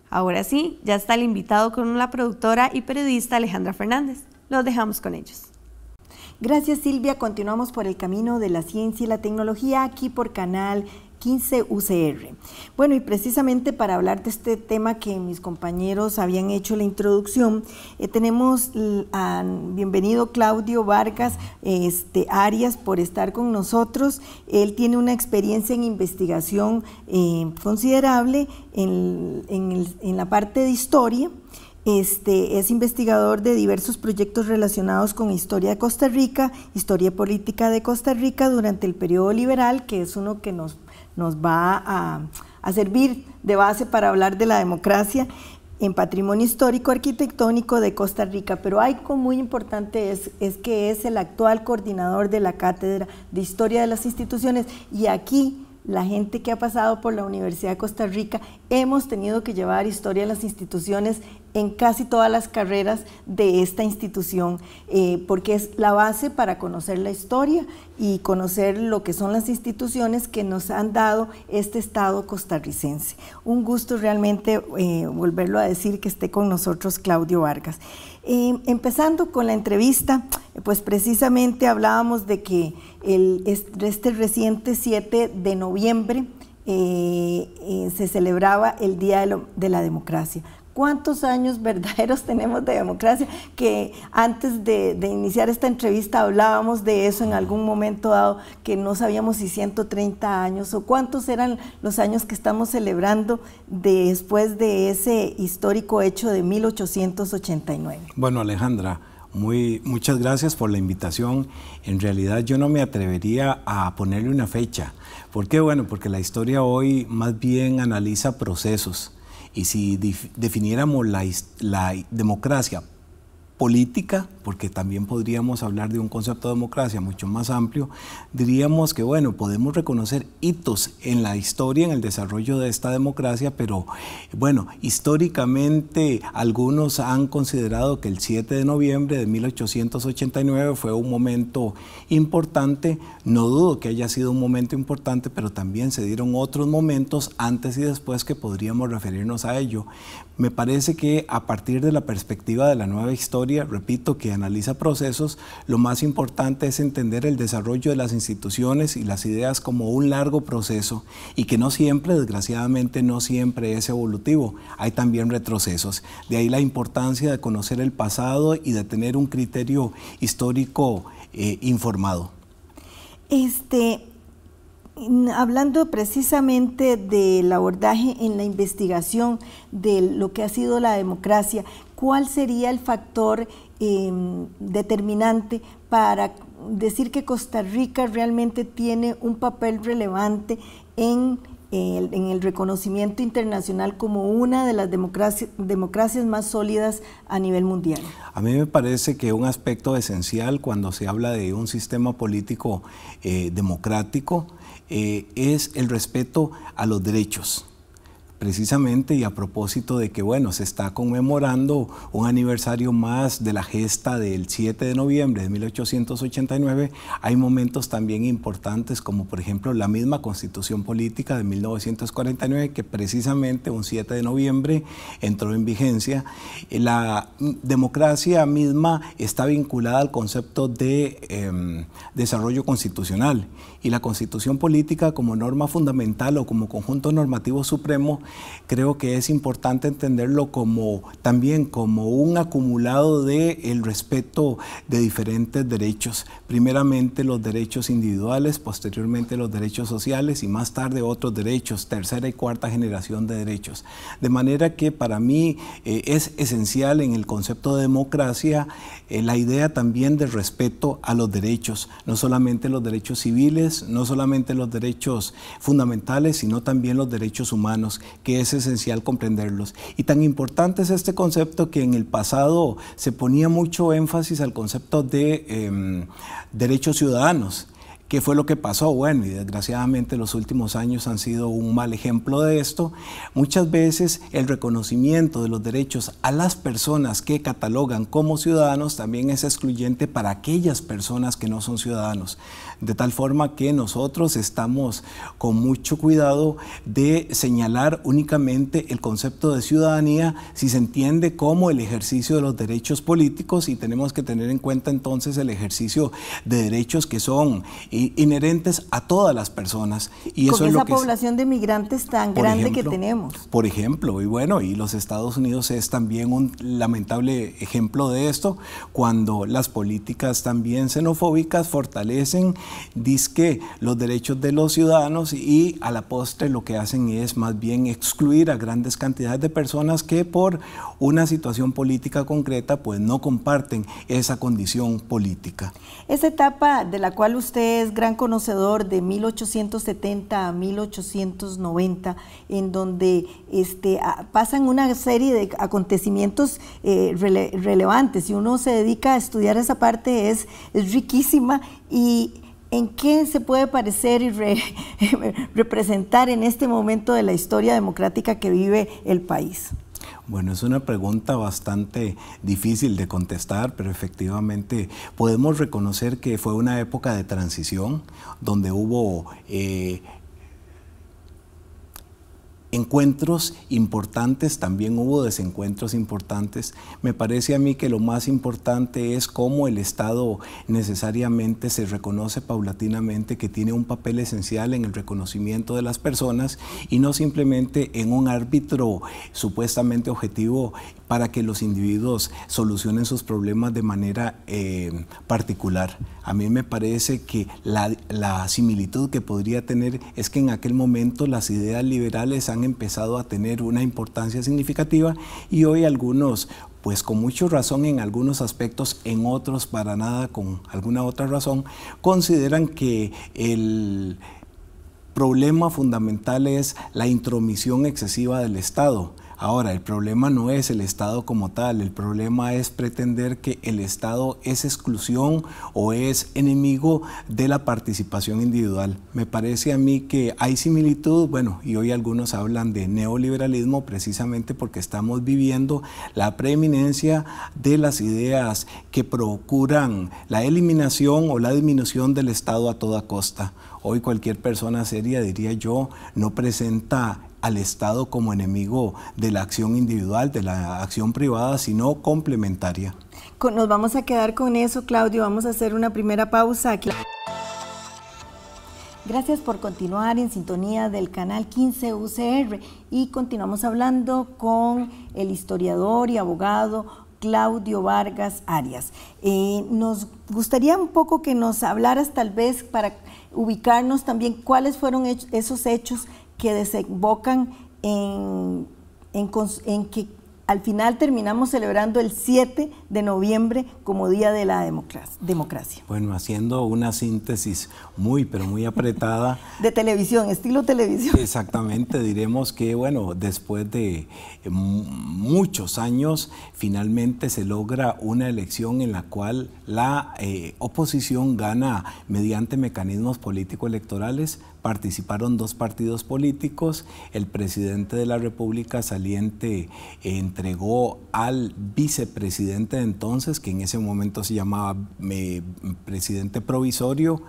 Ahora sí, ya está el invitado con la productora y periodista Alejandra Fernández. Los dejamos con ellos. Gracias, Silvia. Continuamos por el camino de la ciencia y la tecnología aquí por Canal 15 UCR. Bueno, y precisamente para hablar de este tema que mis compañeros habían hecho la introducción, tenemos a bienvenido Claudio Vargas Arias por estar con nosotros. Él tiene una experiencia en investigación considerable en la parte de historia. Es investigador de diversos proyectos relacionados con historia de Costa Rica, historia política de Costa Rica durante el periodo liberal, que es uno que nos va a servir de base para hablar de la democracia en patrimonio histórico arquitectónico de Costa Rica. Pero algo muy importante es que es el actual coordinador de la Cátedra de Historia de las Instituciones, y aquí la gente que ha pasado por la Universidad de Costa Rica hemos tenido que llevar historia de las instituciones en casi todas las carreras de esta institución, porque es la base para conocer la historia y conocer lo que son las instituciones que nos han dado este Estado costarricense. Un gusto realmente volverlo a decir, que esté con nosotros Claudio Vargas. Empezando con la entrevista, pues precisamente hablábamos de que este reciente 7 de noviembre se celebraba el Día de la Democracia. ¿Cuántos años verdaderos tenemos de democracia? Que antes de iniciar esta entrevista hablábamos de eso en algún momento dado, que no sabíamos si 130 años o cuántos eran los años que estamos celebrando después de ese histórico hecho de 1889. Bueno, Alejandra, muchas gracias por la invitación. En realidad yo no me atrevería a ponerle una fecha. ¿Por qué? Bueno, porque la historia hoy más bien analiza procesos. Y si definiéramos la democracia política, porque también podríamos hablar de un concepto de democracia mucho más amplio, diríamos que, bueno, podemos reconocer hitos en la historia, en el desarrollo de esta democracia, pero bueno, históricamente algunos han considerado que el 7 de noviembre de 1889 fue un momento importante. No dudo que haya sido un momento importante, pero también se dieron otros momentos antes y después que podríamos referirnos a ello. Me parece que a partir de la perspectiva de la nueva historia, repito, que analiza procesos, lo más importante es entender el desarrollo de las instituciones y las ideas como un largo proceso, y que no siempre, desgraciadamente, no siempre es evolutivo. Hay también retrocesos. De ahí la importancia de conocer el pasado y de tener un criterio histórico informado. Hablando precisamente del abordaje en la investigación de lo que ha sido la democracia, ¿cuál sería el factor determinante para decir que Costa Rica realmente tiene un papel relevante en el reconocimiento internacional como una de las democracias más sólidas a nivel mundial? A mí me parece que un aspecto esencial cuando se habla de un sistema político democrático es el respeto a los derechos. Precisamente, y a propósito de que, bueno, se está conmemorando un aniversario más de la gesta del 7 de noviembre de 1889, hay momentos también importantes, como por ejemplo la misma Constitución Política de 1949, que precisamente un 7 de noviembre entró en vigencia. La democracia misma está vinculada al concepto de desarrollo constitucional, y la Constitución Política como norma fundamental o como conjunto normativo supremo, creo que es importante entenderlo también como un acumulado del respeto de diferentes derechos. Primeramente los derechos individuales, posteriormente los derechos sociales y más tarde otros derechos, tercera y cuarta generación de derechos. De manera que para mí es esencial en el concepto de democracia la idea también del respeto a los derechos, no solamente los derechos civiles, no solamente los derechos fundamentales, sino también los derechos humanos, que es esencial comprenderlos. Y tan importante es este concepto que en el pasado se ponía mucho énfasis al concepto de derechos ciudadanos, ¿Qué fue lo que pasó? Bueno, y desgraciadamente los últimos años han sido un mal ejemplo de esto. Muchas veces el reconocimiento de los derechos a las personas que catalogan como ciudadanos también es excluyente para aquellas personas que no son ciudadanos. De tal forma que nosotros estamos con mucho cuidado de señalar únicamente el concepto de ciudadanía si se entiende como el ejercicio de los derechos políticos, y tenemos que tener en cuenta entonces el ejercicio de derechos que son inherentes a todas las personas. Y eso es lo que población de migrantes tan grande que tenemos. Por ejemplo, y bueno, y los Estados Unidos es también un lamentable ejemplo de esto, cuando las políticas también xenofóbicas fortalecen dizque los derechos de los ciudadanos, y a la postre lo que hacen es más bien excluir a grandes cantidades de personas que por una situación política concreta pues no comparten esa condición política. Esa etapa de la cual usted es gran conocedor, de 1870 a 1890, en donde pasan una serie de acontecimientos relevantes, y uno se dedica a estudiar esa parte, es riquísima. Y ¿en qué se puede parecer y representar en este momento de la historia democrática que vive el país? Bueno, es una pregunta bastante difícil de contestar, pero efectivamente podemos reconocer que fue una época de transición donde hubo encuentros importantes, también hubo desencuentros importantes. Me parece a mí que lo más importante es cómo el Estado necesariamente se reconoce paulatinamente que tiene un papel esencial en el reconocimiento de las personas, y no simplemente en un árbitro supuestamente objetivo para que los individuos solucionen sus problemas de manera particular. A mí me parece que la similitud que podría tener es que en aquel momento las ideas liberales han empezado a tener una importancia significativa, y hoy algunos, pues con mucha razón en algunos aspectos, en otros para nada con alguna otra razón, consideran que el problema fundamental es la intromisión excesiva del Estado. Ahora, el problema no es el Estado como tal, el problema es pretender que el Estado es exclusión o es enemigo de la participación individual. Me parece a mí que hay similitud, bueno, y hoy algunos hablan de neoliberalismo precisamente porque estamos viviendo la preeminencia de las ideas que procuran la eliminación o la disminución del Estado a toda costa. Hoy cualquier persona seria, diría yo, no presenta al Estado como enemigo de la acción individual, de la acción privada, sino complementaria. Nos vamos a quedar con eso, Claudio. Vamos a hacer una primera pausa aquí. Gracias por continuar en sintonía del canal 15 UCR, y continuamos hablando con el historiador y abogado Claudio Vargas Arias. Nos gustaría un poco que nos hablaras, tal vez para ubicarnos también, cuáles fueron esos hechos que desembocan en que al final terminamos celebrando el 7 de noviembre como Día de la Democracia. Bueno, haciendo una síntesis pero muy apretada. De televisión, estilo televisión. Exactamente, diremos que, bueno, después de muchos años, finalmente se logra una elección en la cual la oposición gana mediante mecanismos político-electorales. Participaron dos partidos políticos. El presidente de la República saliente entregó al vicepresidente de entonces, que en ese momento se llamaba presidente provisorio,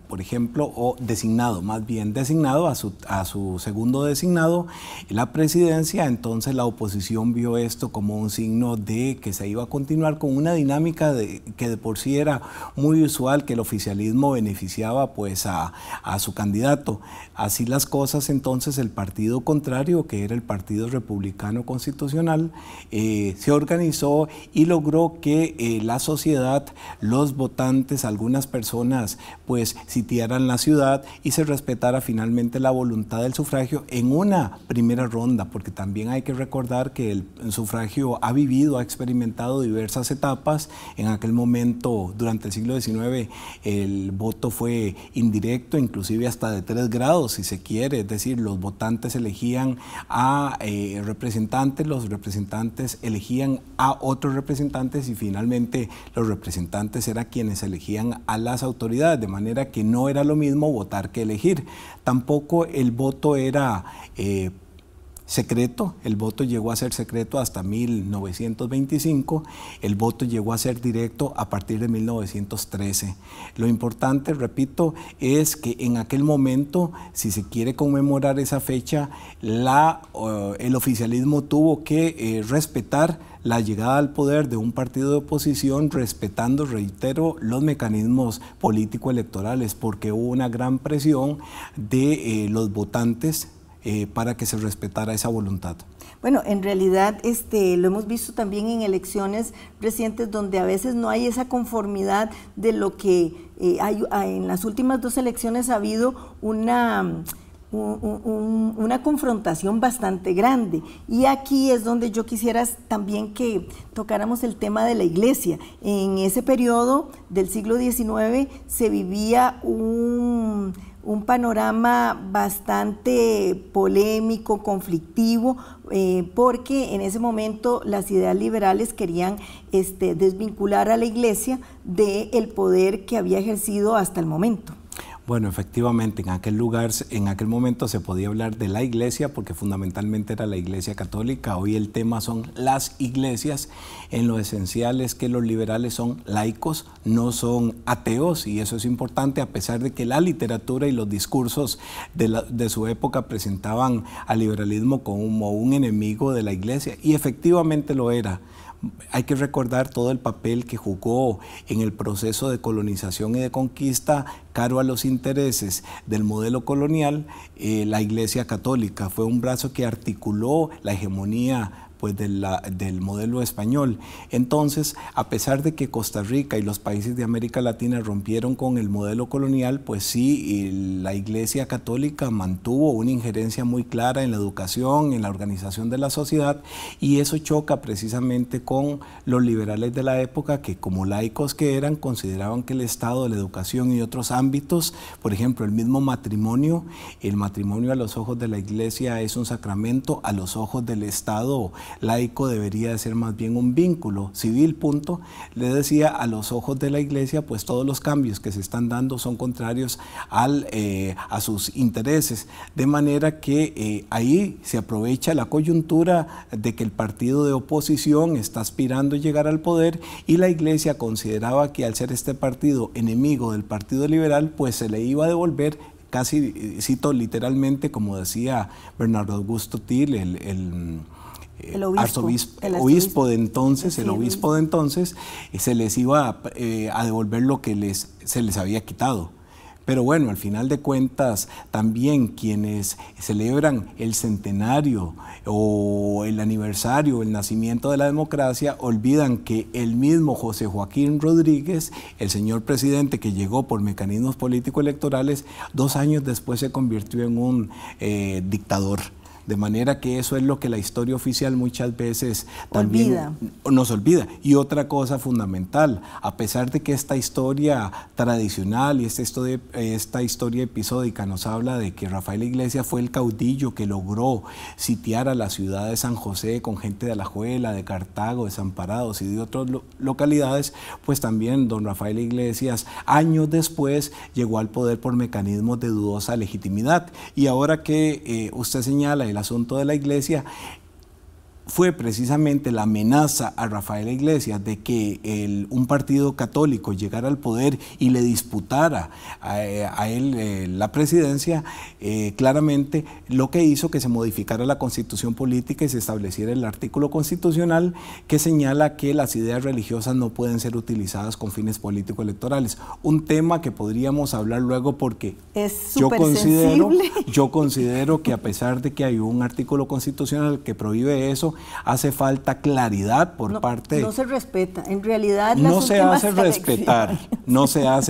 por ejemplo, o designado, más bien designado a su segundo designado, la presidencia. Entonces la oposición vio esto como un signo de que se iba a continuar con una dinámica que de por sí era muy usual, que el oficialismo beneficiaba pues a su candidato. Así las cosas, entonces el partido contrario, que era el Partido Republicano Constitucional, se organizó y logró que la sociedad, los votantes, algunas personas pues sitiaran la ciudad y se respetara finalmente la voluntad del sufragio en una primera ronda, porque también hay que recordar que el sufragio ha experimentado diversas etapas. En aquel momento, durante el siglo XIX, el voto fue indirecto, inclusive hasta de 3 grados, si se quiere, es decir, los votantes elegían a representantes, los representantes elegían a otros representantes, y finalmente los representantes eran quienes elegían a las autoridades. posibilidades, de manera que no era lo mismo votar que elegir. Tampoco el voto era secreto, el voto llegó a ser secreto hasta 1925, el voto llegó a ser directo a partir de 1913. Lo importante, repito, es que en aquel momento, si se quiere conmemorar esa fecha, el oficialismo tuvo que respetar la llegada al poder de un partido de oposición, respetando, reitero, los mecanismos político-electorales, porque hubo una gran presión de los votantes para que se respetara esa voluntad. Bueno, en realidad lo hemos visto también en elecciones recientes donde a veces no hay esa conformidad de lo que en las últimas 2 elecciones ha habido una confrontación bastante grande. Y aquí es donde yo quisiera también que tocáramos el tema de la iglesia. En ese periodo del siglo XIX se vivía un panorama bastante polémico, conflictivo, porque en ese momento las ideas liberales querían desvincular a la iglesia del poder que había ejercido hasta el momento. Bueno, efectivamente, en aquel momento se podía hablar de la iglesia porque fundamentalmente era la iglesia católica. Hoy el tema son las iglesias. En lo esencial es que los liberales son laicos, no son ateos, y eso es importante a pesar de que la literatura y los discursos de su época presentaban al liberalismo como un enemigo de la iglesia, y efectivamente lo era. Hay que recordar todo el papel que jugó en el proceso de colonización y de conquista, caro a los intereses del modelo colonial, la Iglesia Católica. Fue un brazo que articuló la hegemonía pues del modelo español. Entonces, a pesar de que Costa Rica y los países de América Latina rompieron con el modelo colonial, pues sí, la Iglesia Católica mantuvo una injerencia muy clara en la educación, en la organización de la sociedad, y eso choca precisamente con los liberales de la época que, como laicos que eran, consideraban que el Estado, la educación y otros ámbitos, por ejemplo, el mismo matrimonio, el matrimonio a los ojos de la Iglesia es un sacramento, a los ojos del Estado laico debería de ser más bien un vínculo civil, punto. Le decía, a los ojos de la iglesia, pues todos los cambios que se están dando son contrarios a sus intereses, de manera que ahí se aprovecha la coyuntura de que el partido de oposición está aspirando a llegar al poder, y la iglesia consideraba que al ser este partido enemigo del Partido Liberal, pues se le iba a devolver, casi cito literalmente, como decía Bernardo Augusto Til, el obispo de entonces, se les iba a devolver lo que se les había quitado. Pero bueno, al final de cuentas, también quienes celebran el centenario o el aniversario, el nacimiento de la democracia, olvidan que el mismo José Joaquín Rodríguez, el señor presidente que llegó por mecanismos político-electorales, 2 años después se convirtió en un dictador. De manera que eso es lo que la historia oficial muchas veces también nos olvida. Y otra cosa fundamental, a pesar de que esta historia tradicional y esta historia episódica nos habla de que Rafael Iglesias fue el caudillo que logró sitiar a la ciudad de San José con gente de Alajuela, de Cartago, Desamparados y de otras localidades, pues también don Rafael Iglesias años después llegó al poder por mecanismos de dudosa legitimidad. Y ahora que usted señala el asunto de la iglesia, fue precisamente la amenaza a Rafael Iglesias de que un partido católico llegara al poder y le disputara a él la presidencia, claramente lo que hizo que se modificara la constitución política y se estableciera el artículo constitucional que señala que las ideas religiosas no pueden ser utilizadas con fines político-electorales. Un tema que podríamos hablar luego porque yo considero que a pesar de que hay un artículo constitucional que prohíbe eso, hace falta claridad por parte... No se respeta, en realidad no se hace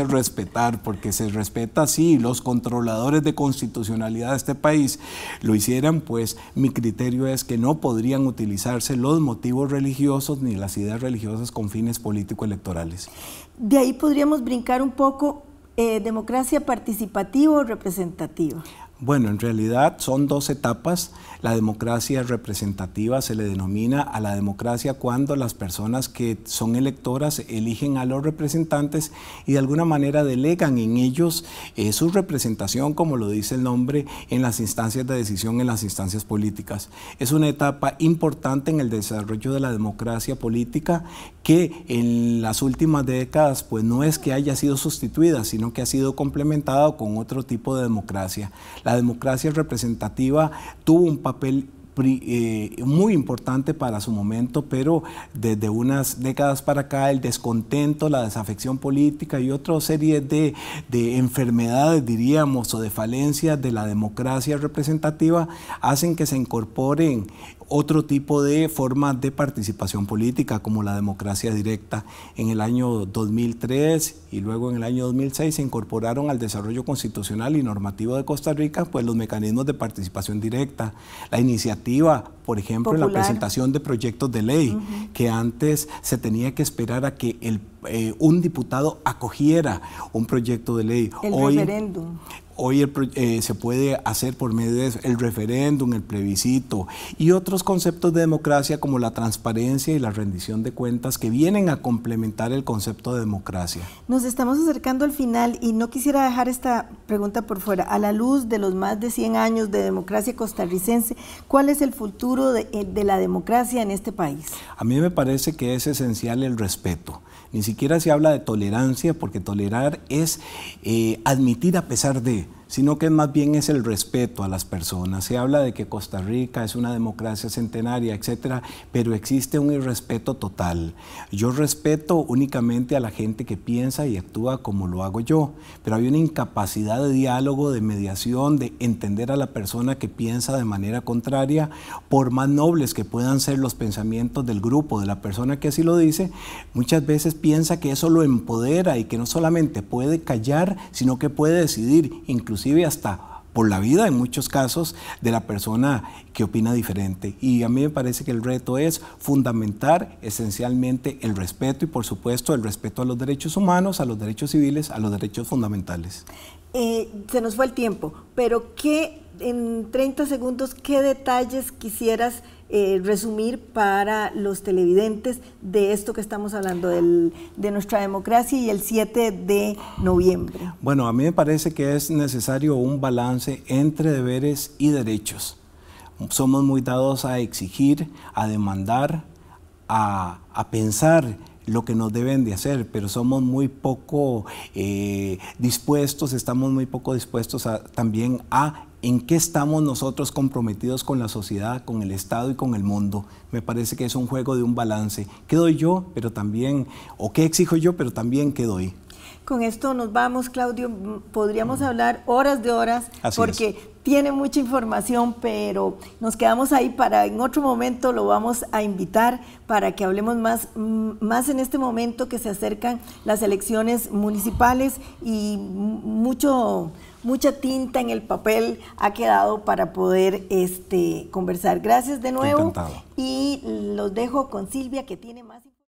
respetar, porque se respeta sí, los controladores de constitucionalidad de este país lo hicieran, pues mi criterio es que no podrían utilizarse los motivos religiosos ni las ideas religiosas con fines político-electorales. De ahí podríamos brincar un poco, democracia participativa o representativa. Bueno, en realidad son dos etapas. La democracia representativa se le denomina a la democracia cuando las personas que son electoras eligen a los representantes y de alguna manera delegan en ellos su representación, como lo dice el nombre, en las instancias de decisión, en las instancias políticas. Es una etapa importante en el desarrollo de la democracia política que en las últimas décadas pues no es que haya sido sustituida, sino que ha sido complementada con otro tipo de democracia. La democracia representativa tuvo un papel muy importante para su momento, pero desde unas décadas para acá el descontento, la desafección política y otra serie de enfermedades, diríamos, o de falencias de la democracia representativa hacen que se incorporen otro tipo de formas de participación política, como la democracia directa. En el año 2003 y luego en el año 2006 se incorporaron al desarrollo constitucional y normativo de Costa Rica pues los mecanismos de participación directa, la iniciativa, por ejemplo, en la presentación de proyectos de ley, que antes se tenía que esperar a que un diputado acogiera un proyecto de ley. El referéndum. Hoy se puede hacer por medio del referéndum, el plebiscito y otros conceptos de democracia como la transparencia y la rendición de cuentas que vienen a complementar el concepto de democracia. Nos estamos acercando al final y no quisiera dejar esta pregunta por fuera. A la luz de los más de 100 años de democracia costarricense, ¿cuál es el futuro de la democracia en este país? A mí me parece que es esencial el respeto. Ni siquiera se habla de tolerancia, porque tolerar es admitir a pesar de, sino que más bien es el respeto a las personas. Se habla de que Costa Rica es una democracia centenaria, etcétera, pero existe un irrespeto total. Yo respeto únicamente a la gente que piensa y actúa como lo hago yo, pero hay una incapacidad de diálogo, de mediación, de entender a la persona que piensa de manera contraria, por más nobles que puedan ser los pensamientos del grupo, de la persona que así lo dice, muchas veces piensa que eso lo empodera y que no solamente puede callar, sino que puede decidir, inclusive hasta por la vida en muchos casos, de la persona que opina diferente. Y a mí me parece que el reto es fundamentar esencialmente el respeto y por supuesto el respeto a los derechos humanos, a los derechos civiles, a los derechos fundamentales. Se nos fue el tiempo, pero en 30 segundos, ¿qué detalles quisieras resumir para los televidentes de esto que estamos hablando, de nuestra democracia y el 7 de noviembre? Bueno, a mí me parece que es necesario un balance entre deberes y derechos. Somos muy dados a exigir, a demandar, a pensar lo que nos deben de hacer, pero somos muy poco dispuestos, estamos muy poco dispuestos también a en qué estamos nosotros comprometidos con la sociedad, con el Estado y con el mundo. Me parece que es un juego de un balance. ¿Qué doy yo, pero también, o qué exijo yo, pero también qué doy? Con esto nos vamos, Claudio. Podríamos hablar horas de horas, porque tiene mucha información, pero nos quedamos ahí para en otro momento lo vamos a invitar para que hablemos más en este momento que se acercan las elecciones municipales y mucha tinta en el papel ha quedado para poder conversar. Gracias de nuevo. Encantado. Y los dejo con Silvia, que tiene más información.